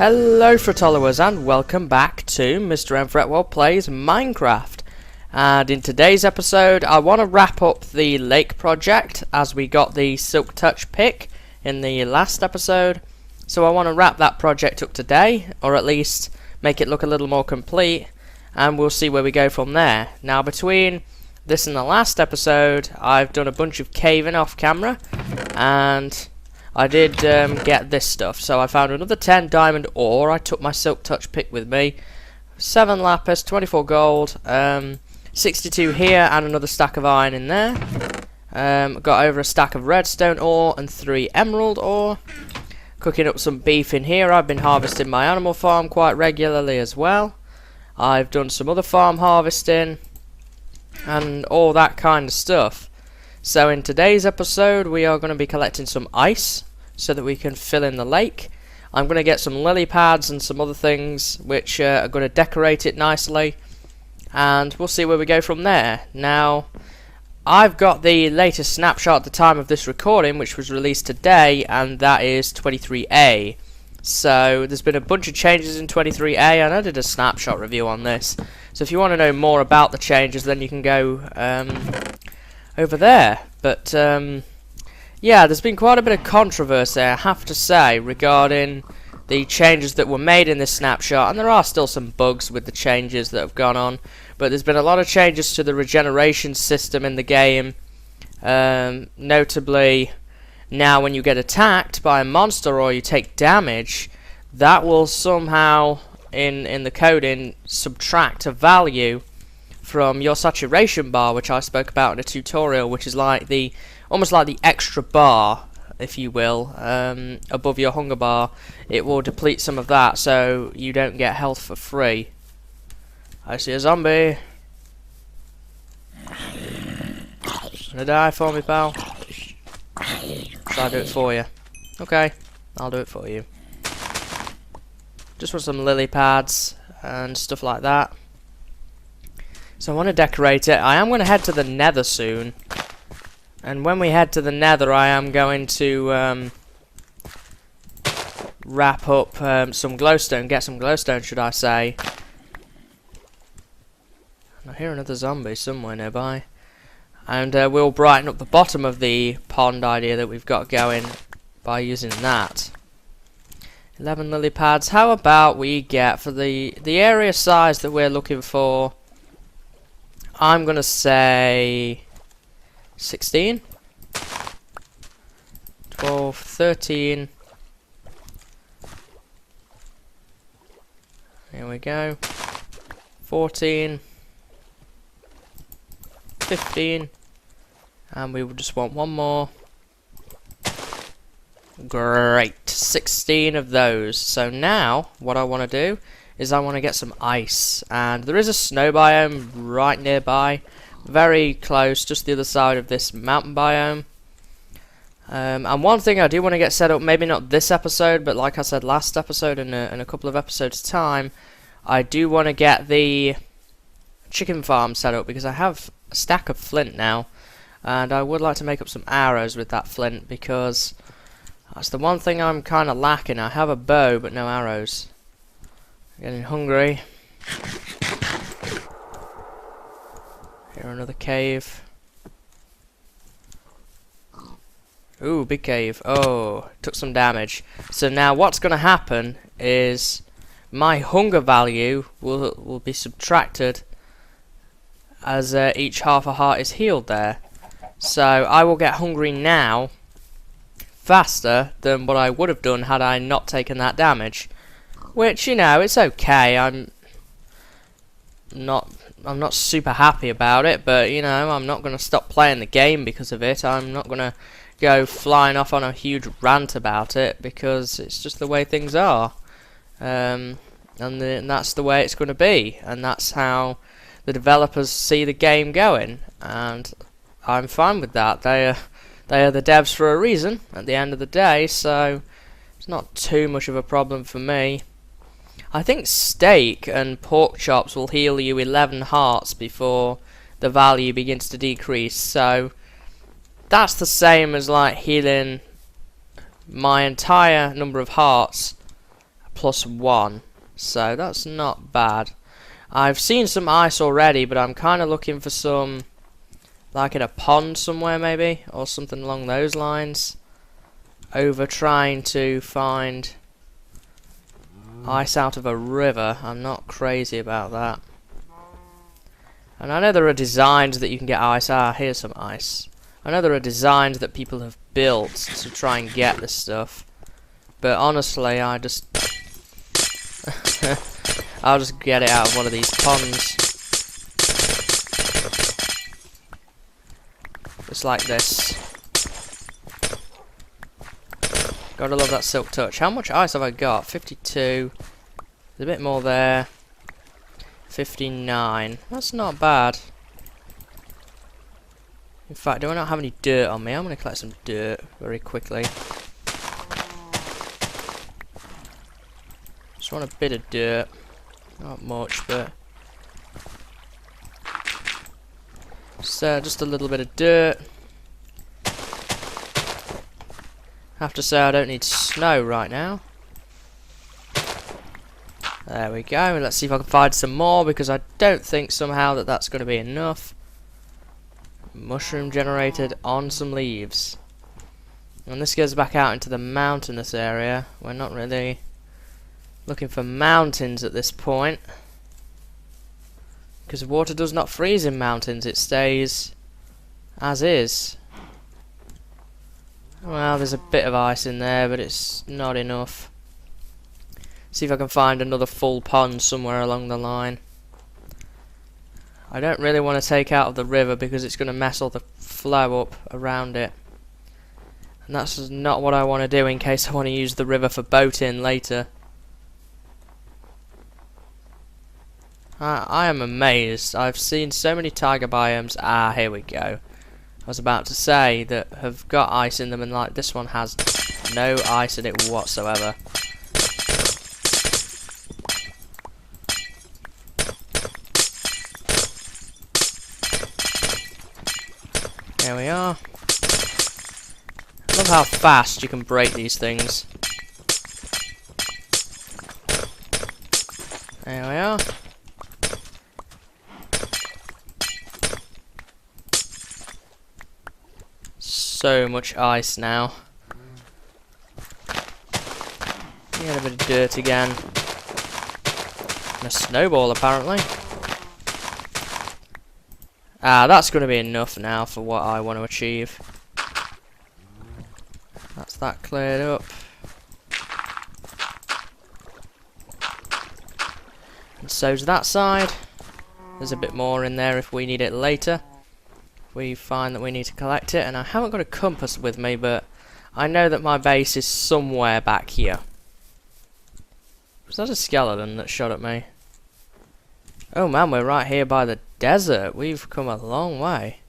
Hello Fretwellers and welcome back to MrMFretwell Plays Minecraft. And in today's episode I want to wrap up the lake project as we got the Silk Touch pick in the last episode. So I want to wrap that project up today, or at least make it look a little more complete, and we'll see where we go from there. Now between this and the last episode I've done a bunch of caving off camera, and I did get this stuff. So I found another 10 diamond ore. I took my Silk Touch pick with me. 7 lapis, 24 gold, 62 here, and another stack of iron in there. Got over a stack of redstone ore and 3 emerald ore. Cooking up some beef in here. I've been harvesting my animal farm quite regularly as well. I've done some other farm harvesting and all that kind of stuff. So in today's episode we are going to be collecting some ice so that we can fill in the lake. I'm going to get some lily pads and some other things which are going to decorate it nicely, and we'll see where we go from there. Now I've got the latest snapshot at the time of this recording, which was released today, and that is 23A. So there's been a bunch of changes in 23A, and I did a snapshot review on this. So if you want to know more about the changes, then you can go over there. But yeah, there's been quite a bit of controversy, I have to say, regarding the changes that were made in this snapshot, and there are still some bugs with the changes that have gone on, but there's been a lot of changes to the regeneration system in the game. Notably, now when you get attacked by a monster or you take damage, that will somehow in the coding subtract a value from your saturation bar, which I spoke about in a tutorial, which is like the almost like the extra bar, if you will, above your hunger bar. It will deplete some of that, so you don't get health for free. I see a zombie. Gonna die for me, pal? Shall I do it for you? Okay, I'll do it for you. Just want some lily pads and stuff like that. So I want to decorate it. I am going to head to the nether soon. And when we head to the nether, I am going to wrap up some glowstone. Get some glowstone, should I say. I hear another zombie somewhere nearby. And we'll brighten up the bottom of the pond idea that we've got going by using that. 11 lily pads. How about we get, for the area size that we're looking for, I'm going to say 16, 12, 13, here we go, 14, 15, and we will just want one more. Great, 16 of those. So now what I want to do is I want to get some ice, and there is a snow biome right nearby, very close, just the other side of this mountain biome. And one thing I do want to get set up, maybe not this episode, but like I said last episode, in a couple of episodes time, I do want to get the chicken farm set up, because I have a stack of flint now, and I would like to make up some arrows with that flint, because that's the one thing I'm kind of lacking. I have a bow but no arrows. Getting hungry. Here, another cave. Ooh, big cave. Oh, took some damage. So now what's going to happen is my hunger value will be subtracted as each half a heart is healed there. So I will get hungry now faster than what I would have done had I not taken that damage. Which, you know, it's okay. I'm not super happy about it, but you know, I'm not going to stop playing the game because of it. I'm not going to go flying off on a huge rant about it, because it's just the way things are, and that's the way it's going to be, and that's how the developers see the game going, and I'm fine with that. They are the devs for a reason at the end of the day, so it's not too much of a problem for me. I think steak and pork chops will heal you 11 hearts before the value begins to decrease, so that's the same as like healing my entire number of hearts +1, so that's not bad. I've seen some ice already, but I'm kind of looking for some, like in a pond somewhere maybe, or something along those lines, over trying to find ice out of a river. I'm not crazy about that. And I know there are designs that you can get ice. Ah, here's some ice. I know there are designs that people have built to try and get this stuff, but honestly, I just I'll just get it out of one of these ponds. Just like this. Gotta love that silk touch. How much ice have I got? 52. There's a bit more there. 59. That's not bad. In fact, do I not have any dirt on me? I'm gonna collect some dirt very quickly. Just want a bit of dirt. Not much, but just a little bit of dirt. Have to say I don't need snow right now. There we go. Let's see if I can find some more, because I don't think somehow that that's going to be enough. Mushroom generated on some leaves. And this goes back out into the mountainous area. We're not really looking for mountains at this point, because water does not freeze in mountains, it stays as is. Well, there's a bit of ice in there, but it's not enough. See if I can find another full pond somewhere along the line. I don't really want to take out of the river because it's going to mess all the flow up around it, and that's not what I want to do in case I want to use the river for boating later. I am amazed. I've seen so many taiga biomes. Ah, here we go. I was about to say that have got ice in them, and like this one has no ice in it whatsoever. There we are. I love how fast you can break these things. There we are. So much ice now. Get a bit of dirt again. And a snowball apparently. Ah, that's going to be enough now for what I want to achieve. That's that cleared up. And so's that side. There's a bit more in there if we need it later. We find that we need to collect it, and I haven't got a compass with me, but I know that my base is somewhere back here. Was that a skeleton that shot at me? Oh man, we're right here by the desert. We've come a long way.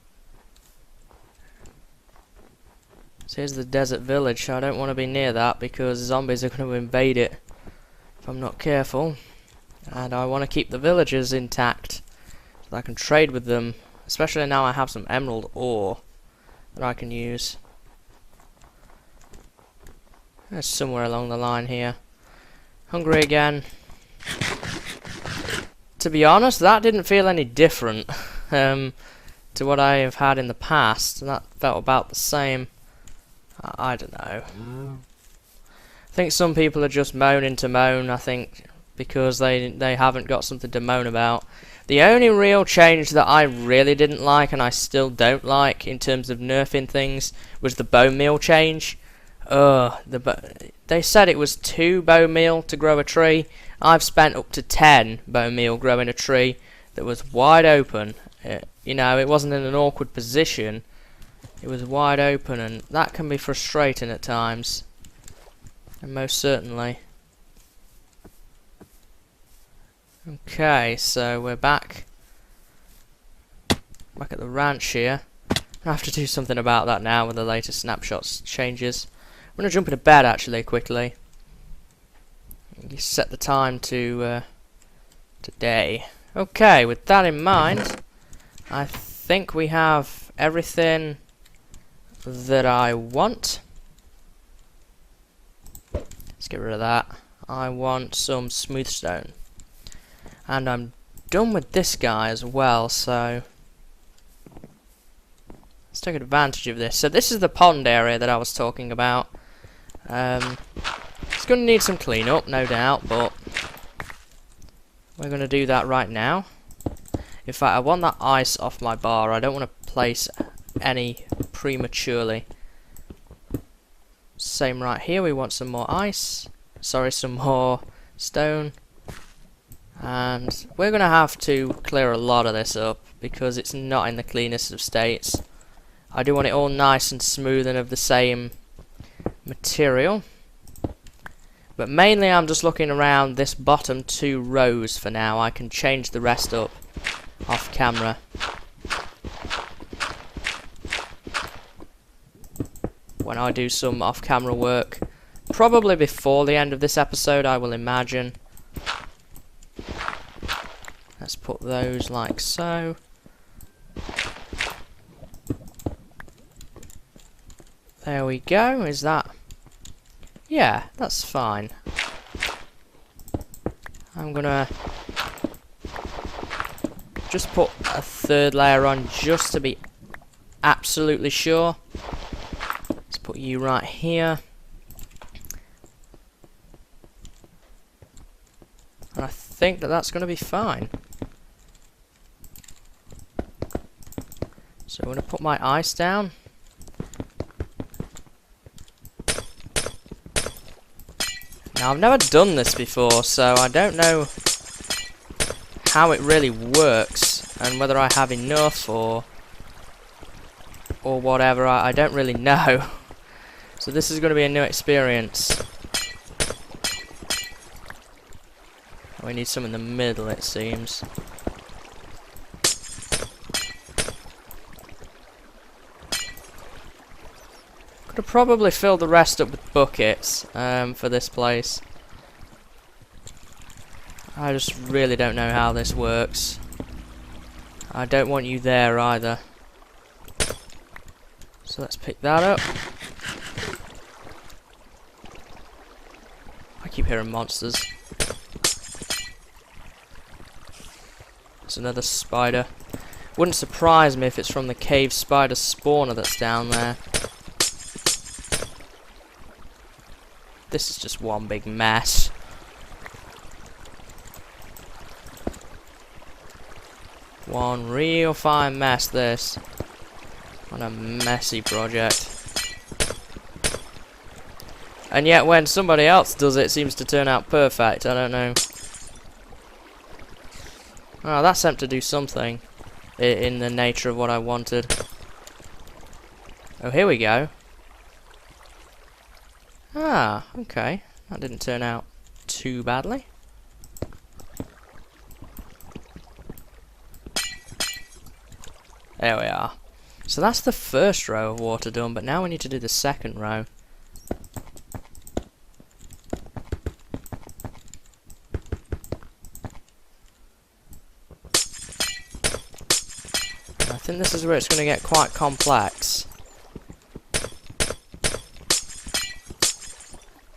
So here's the desert village. I don't want to be near that because zombies are going to invade it if I'm not careful. And I want to keep the villagers intact so that I can trade with them. Especially now I have some emerald ore that I can use. There's somewhere along the line here. Hungry again. To be honest, that didn't feel any different to what I have had in the past. That felt about the same. I don't know. I think some people are just moaning to moan, I think, because they haven't got something to moan about. The only real change that I really didn't like, and I still don't like, in terms of nerfing things, was the bone meal change. They said it was 2 bone meal to grow a tree. I've spent up to 10 bone meal growing a tree that was wide open. You know, it wasn't in an awkward position. It was wide open, and that can be frustrating at times. And most certainly. Okay, so we're back at the ranch here. I have to do something about that now with the latest snapshots changes. I'm going to jump into bed actually quickly. Set the time to today. Okay, with that in mind, I think we have everything that I want. Let's get rid of that. I want some smooth stone. And I'm done with this guy as well, so let's take advantage of this. So this is the pond area that I was talking about. It's going to need some cleanup, no doubt, but we're going to do that right now. In fact, I want that ice off my bar. I don't want to place any prematurely. Same right here, we want some more ice. Sorry, some more stone. And we're going to have to clear a lot of this up because it's not in the cleanest of states. I do want it all nice and smooth and of the same material. But mainly I'm just looking around this bottom 2 rows for now. I can change the rest up off camera. When I do some off camera work. Probably before the end of this episode, I will imagine. Let's put those like so. There we go. Is that? Yeah, that's fine. I'm gonna just put a 3rd layer on just to be absolutely sure. Let's put you right here. And I think that that's going to be fine. So I'm going to put my ice down. Now I've never done this before, so I don't know how it really works and whether I have enough or whatever. I don't really know. So this is going to be a new experience. We need some in the middle, it seems. Could have probably filled the rest up with buckets for this place. I just really don't know how this works. I don't want you there either. So let's pick that up. I keep hearing monsters. There's another spider. Wouldn't surprise me if it's from the cave spider spawner that's down there. This is just one big mess. One real fine mess, this. What a messy project. And yet when somebody else does it, it seems to turn out perfect. I don't know. Oh, that seemed to do something in the nature of what I wanted. Oh, here we go. Ah, okay. That didn't turn out too badly. There we are. So that's the first row of water done, but now we need to do the second row. I think this is where it's going to get quite complex.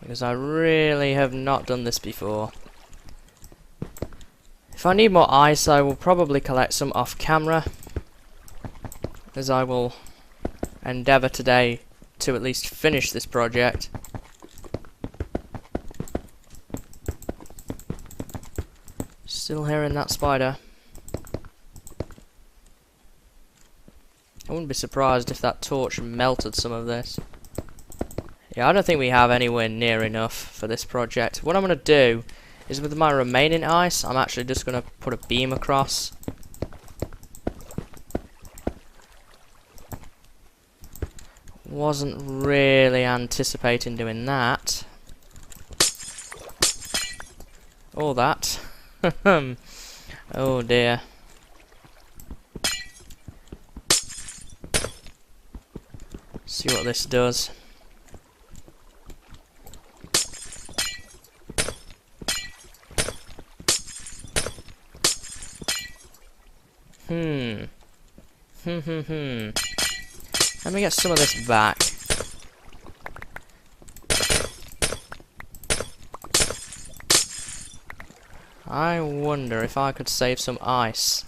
Because I really have not done this before. If I need more ice, I will probably collect some off camera. As I will endeavour today to at least finish this project. Still hearing that spider. I wouldn't be surprised if that torch melted some of this. Yeah, I don't think we have anywhere near enough for this project. What I'm going to do is with my remaining ice, I'm actually just going to put a beam across. Wasn't really anticipating doing that. Or that. Oh dear. See what this does. Let me get some of this back. I wonder if I could save some ice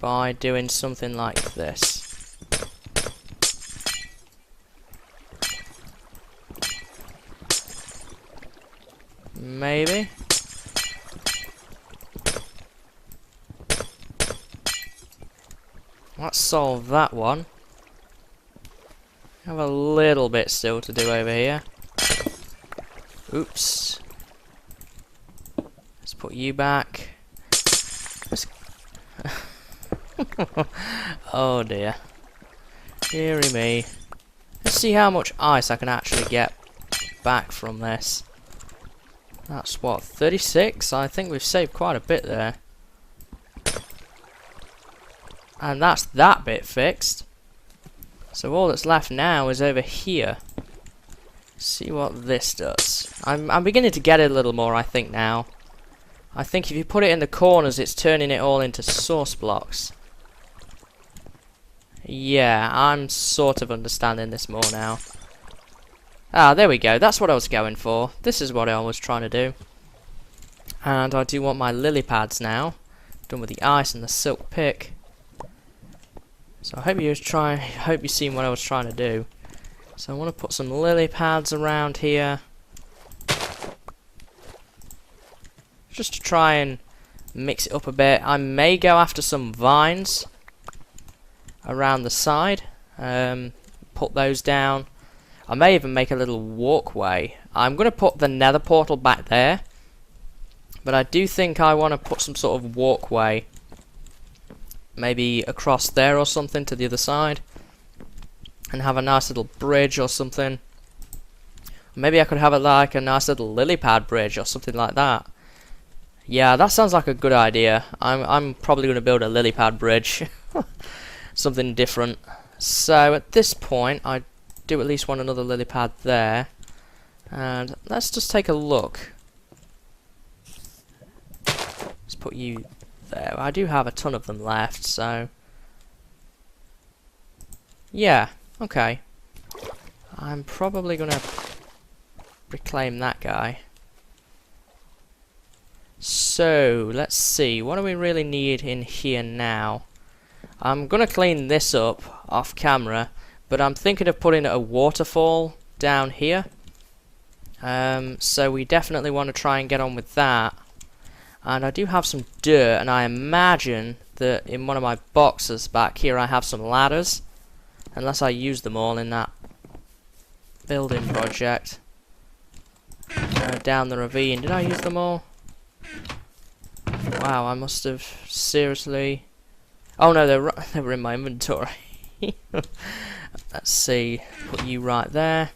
by doing something like this. Maybe. Let's solve that one. Have a little bit still to do over here. Oops. Let's put you back. Oh dear. Deary me. Let's see how much ice I can actually get back from this. That's what, 36? I think we've saved quite a bit there. And that's that bit fixed. So all that's left now is over here. See what this does. I'm beginning to get it a little more, I think, now. I think if you put it in the corners, it's turning it all into source blocks. Yeah, I'm sort of understanding this more now. Ah, there we go. That's what I was going for. This is what I was trying to do. And I do want my lily pads now. Done with the ice and the silk pick. So I hope you've seen what I was trying to do. So I want to put some lily pads around here. Just to try and mix it up a bit. I may go after some vines around the side. Put those down. I may even make a little walkway. I'm going to put the nether portal back there. But I do think I want to put some sort of walkway. Maybe across there or something to the other side. And have a nice little bridge or something. Maybe I could have it like a nice little lily pad bridge or something like that. Yeah, that sounds like a good idea. I'm probably going to build a lily pad bridge. Something different. So at this point, I do at least want another lily pad there. And let's just take a look. Let's put you there. I do have a ton of them left, so yeah, okay. I'm probably gonna reclaim that guy. So let's see, what do we really need in here now? I'm gonna clean this up off camera, but I'm thinking of putting a waterfall down here. So we definitely want to try and get on with that. And I do have some dirt, and I imagine that in one of my boxes back here I have some ladders. Unless I use them all in that building project. Down the ravine. Did I use them all? Wow, I must have seriously... Oh no, they were in my inventory. Let's see. Put you right there.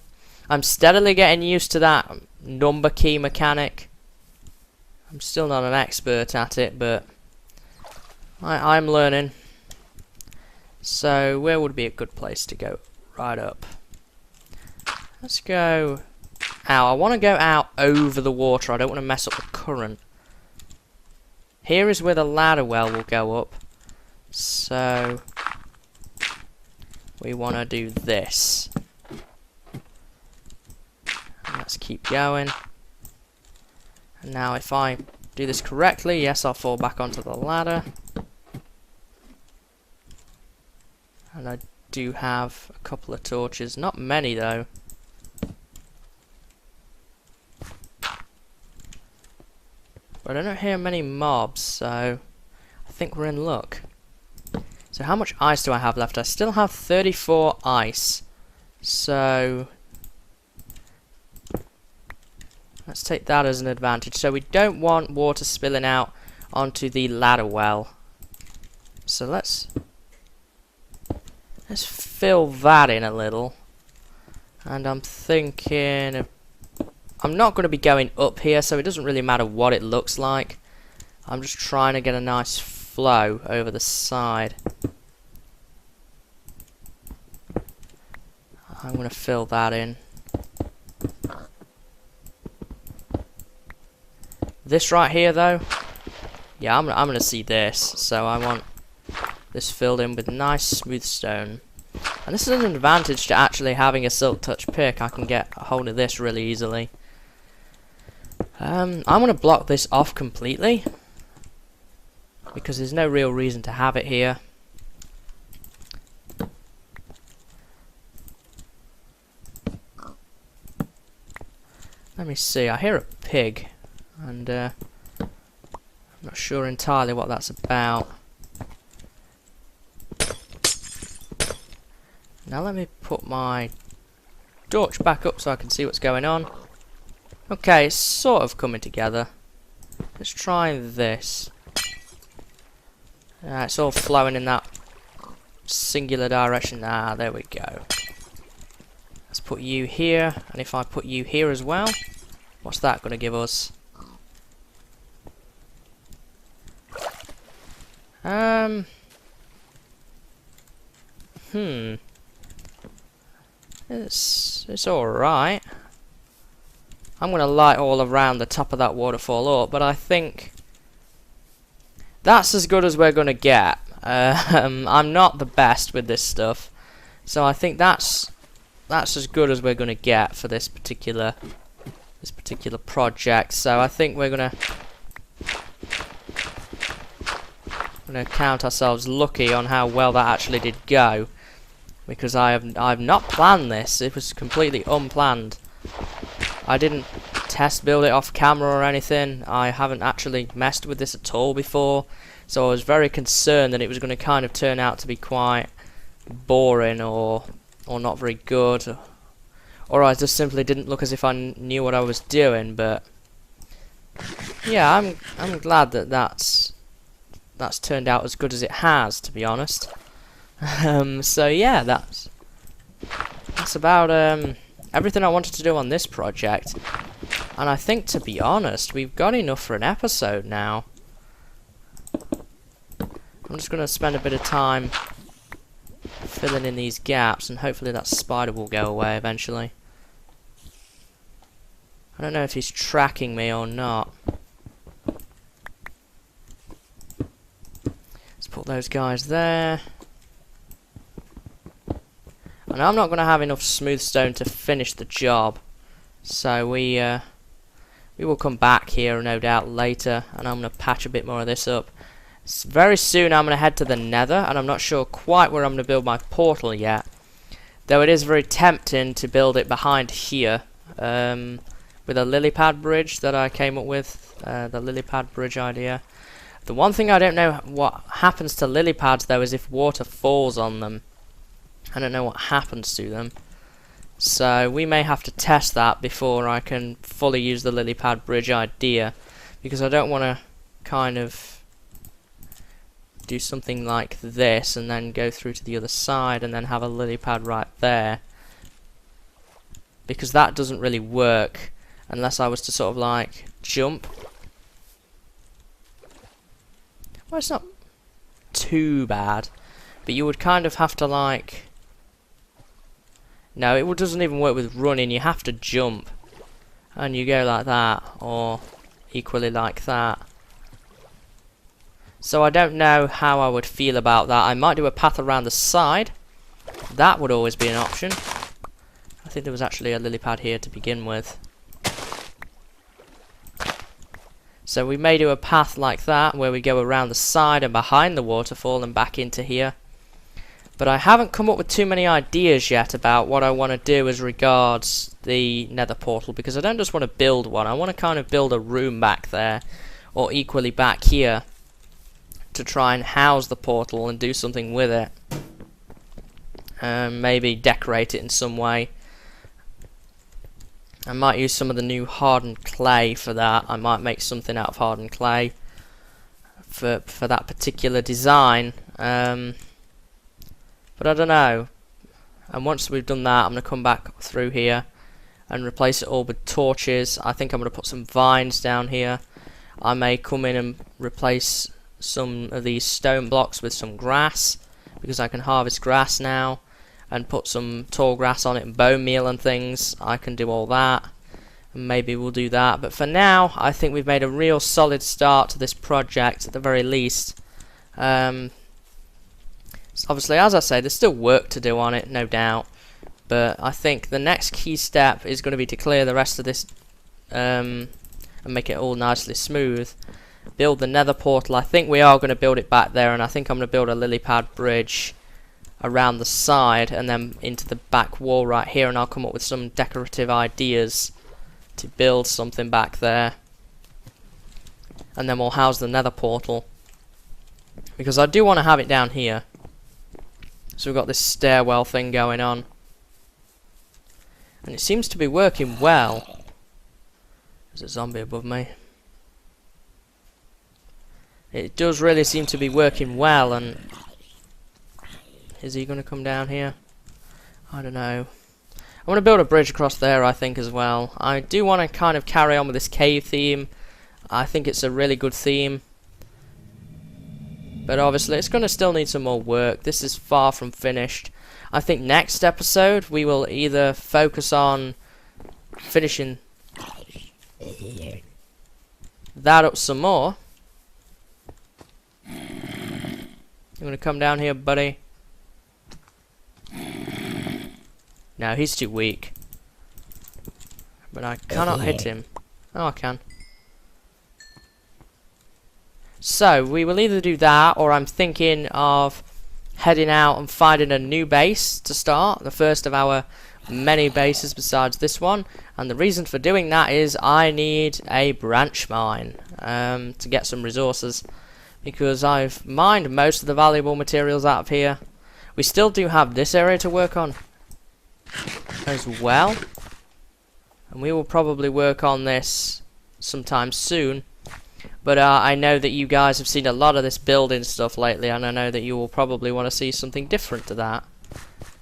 I'm steadily getting used to that number key mechanic. I'm still not an expert at it, but I'm learning. So where would be a good place to go? Right up. Let's go out. I want to go out over the water. I don't want to mess up the current. Here is where the ladder well will go up. So we want to do this. Let's keep going. And now if I do this correctly, yes, I'll fall back onto the ladder. And I do have a couple of torches. Not many, though. But I don't hear many mobs, so I think we're in luck. So how much ice do I have left? I still have 34 ice. So let's take that as an advantage. So we don't want water spilling out onto the ladder well. So let's fill that in a little. And I'm thinking of, I'm not going to be going up here, so it doesn't really matter what it looks like. I'm just trying to get a nice flow over the side. I'm going to fill that in. This right here, though, yeah, I'm going to see this. So I want this filled in with nice smooth stone. And this is an advantage to actually having a silk touch pick. I can get a hold of this really easily. I'm going to block this off completely because there's no real reason to have it here. Let me see, I hear a pig and I'm not sure entirely what that's about. Now let me put my torch back up so I can see what's going on. Okay, it's sort of coming together. Let's try this. It's all flowing in that singular direction. Ah, there we go. Let's put you here, and if I put you here as well, what's that going to give us? It's alright. I'm going to light all around the top of that waterfall up, but I think that's as good as we're going to get. I'm not the best with this stuff, so I think that's as good as we're going to get for this particular project. So I think we're going to count ourselves lucky on how well that actually did go, because I've not planned this. It was completely unplanned. I didn't test build it off camera or anything. I haven't actually messed with this at all before, so I was very concerned that it was going to kind of turn out to be quite boring or not very good, or I just simply didn't look as if I knew what I was doing. But yeah, I'm glad that that's turned out as good as it has, to be honest. So yeah, that's about everything I wanted to do on this project, and I think, to be honest, we've got enough for an episode now. I'm just going to spend a bit of time filling in these gaps, and hopefully that spider will go away eventually. I don't know if he's tracking me or not. Let's put those guys there. And I'm not going to have enough smooth stone to finish the job, so we will come back here no doubt later, and I'm going to patch a bit more of this up. Very soon I'm going to head to the Nether, and I'm not sure quite where I'm going to build my portal yet, though it is very tempting to build it behind here with a lily pad bridge that I came up with, the lily pad bridge idea. The one thing I don't know what happens to lily pads though is if water falls on them. I don't know what happens to them, so we may have to test that before I can fully use the lily pad bridge idea, because I don't want to kind of do something like this and then go through to the other side and then have a lily pad right there, because that doesn't really work unless I was to sort of like jump. Well, it's not too bad, but you would kind of have to like... No, it doesn't even work with running. You have to jump, and you go like that, or equally like that. So I don't know how I would feel about that. I might do a path around the side. That would always be an option. I think there was actually a lily pad here to begin with. So we may do a path like that, where we go around the side and behind the waterfall and back into here. But I haven't come up with too many ideas yet about what I want to do as regards the Nether portal, because I don't just want to build one. I want to kind of build a room back there, or equally back here, to try and house the portal and do something with it. Maybe decorate it in some way. I might use some of the new hardened clay for that. I might make something out of hardened clay for that particular design. But I don't know. And once we've done that, I'm going to come back through here and replace it all with torches. I think I'm going to put some vines down here. I may come in and replace some of these stone blocks with some grass, because I can harvest grass now, and put some tall grass on it and bone meal and things. I can do all that, and maybe we'll do that. But for now, I think we've made a real solid start to this project at the very least. So obviously, as I say, there's still work to do on it, no doubt, but I think the next key step is going to be to clear the rest of this and make it all nicely smooth. Build the nether portal. I think we are going to build it back there, and I think I'm going to build a lily pad bridge around the side and then into the back wall right here, and I'll come up with some decorative ideas to build something back there. And then we'll house the nether portal, because I do want to have it down here. So we've got this stairwell thing going on, and it seems to be working well. There's a zombie above me. It does really seem to be working well. And is he going to come down here? I don't know. I want to build a bridge across there, I think, as well. I do want to kind of carry on with this cave theme. I think it's a really good theme. But obviously it's going to still need some more work. This is far from finished. I think next episode we will either focus on finishing that up some more. You want to come down here, buddy? No, he's too weak. But I cannot hit him. Oh, I can. So, we will either do that, or I'm thinking of heading out and finding a new base to start. The first of our many bases besides this one. And the reason for doing that is I need a branch mine to get some resources. Because I've mined most of the valuable materials out of here. We still do have this area to work on as well. And we will probably work on this sometime soon. But I know that you guys have seen a lot of this building stuff lately, and I know that you will probably want to see something different to that.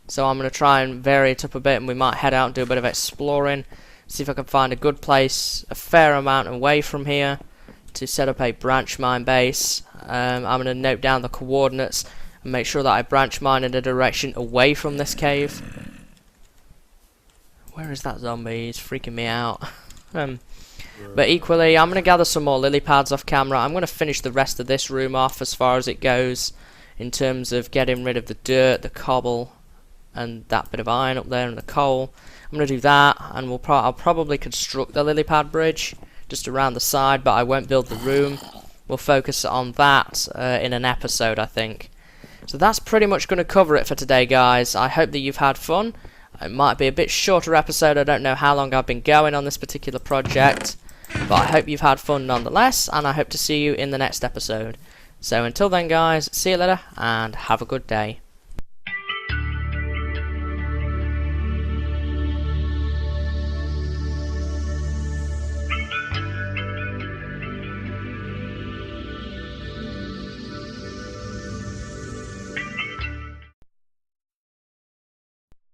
So I'm going to try and vary it up a bit, and we might head out and do a bit of exploring. See if I can find a good place, a fair amount away from here, to set up a branch mine base. I'm going to note down the coordinates and make sure that I branch mine in a direction away from this cave. Where is that zombie? He's freaking me out. But equally, I'm going to gather some more lily pads off camera. I'm going to finish the rest of this room off as far as it goes in terms of getting rid of the dirt, the cobble, and that bit of iron up there and the coal. I'm going to do that, and I'll probably construct the lily pad bridge just around the side, but I won't build the room. We'll focus on that in an episode, I think. So that's pretty much going to cover it for today, guys. I hope that you've had fun. It might be a bit shorter episode. I don't know how long I've been going on this particular project, but I hope you've had fun nonetheless, and I hope to see you in the next episode. So until then, guys, see you later, and have a good day.